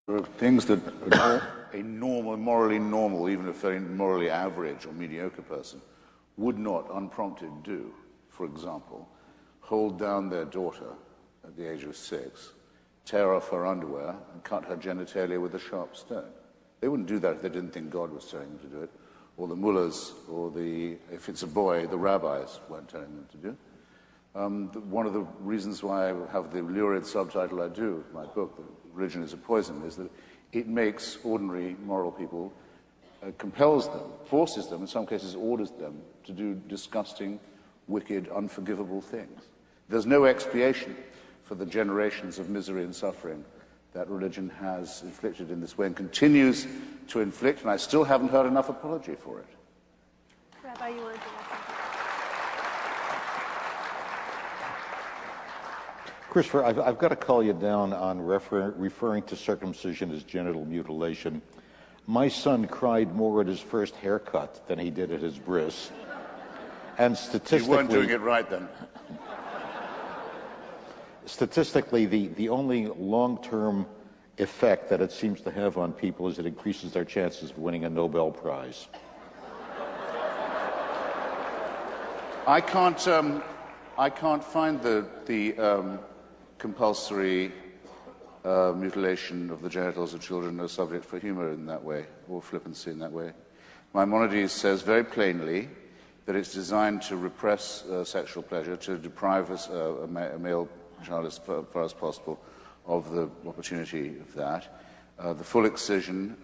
There are things that a morally normal, even a very morally average or mediocre person would not, unprompted, do. For example, hold down their daughter at the age of 6, tear off her underwear, and cut her genitalia with a sharp stone. They wouldn't do that if they didn't think God was telling them to do it, or the mullahs, or if it's a boy, the rabbis weren't telling them to do it. One of the reasons why I have the lurid subtitle I do of my book, Religion is a Poison, is that it makes ordinary moral people, compels them, forces them, in some cases orders them, to do disgusting, wicked, unforgivable things. There's no expiation for the generations of misery and suffering that religion has inflicted in this way and continues to inflict, and I still haven't heard enough apology for it. Rabbi, you want to do that? Christopher, I've got to call you down on referring to circumcision as genital mutilation. My son cried more at his first haircut than he did at his bris. And statistically... You weren't doing it right then. Statistically, the only long-term effect that it seems to have on people is it increases their chances of winning a Nobel Prize. I can't find the compulsory mutilation of the genitals of children a subject for humor in that way, or flippancy in that way. Maimonides says very plainly that it's designed to repress sexual pleasure, to deprive a male child as far as possible of the opportunity of that. The full excision,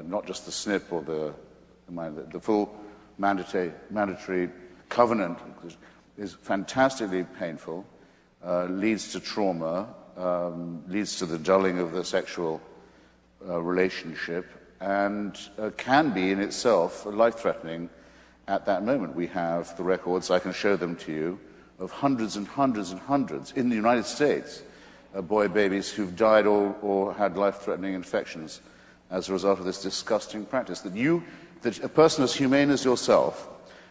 not just the snip or the full mandatory covenant is fantastically painful, leads to trauma, leads to the dulling of the sexual relationship, and can be in itself life-threatening at that moment. We have the records, I can show them to you, of hundreds and hundreds and hundreds in the United States, boy babies who've died or had life-threatening infections as a result of this disgusting practice. That a person as humane as yourself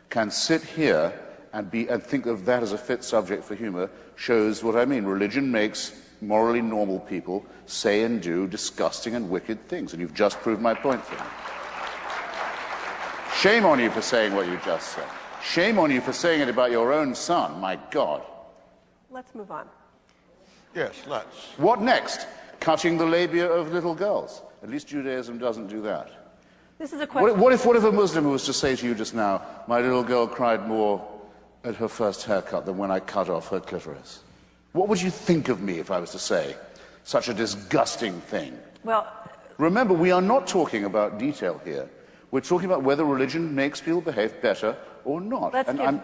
can sit here and think of that as a fit subject for humor shows what I mean. Religion makes morally normal people say and do disgusting and wicked things, and you've just proved my point for me. Shame on you for saying what you just said. Shame on you for saying it about your own son, my God. Let's move on. Yes, let's. What next? Cutting the labia of little girls. At least Judaism doesn't do that. This is a question. What if a Muslim was to say to you just now, my little girl cried more at her first haircut than when I cut off her clitoris? What would you think of me if I was to say such a disgusting thing? Well, remember, we are not talking about detail here. We're talking about whether religion makes people behave better or not. Let's give the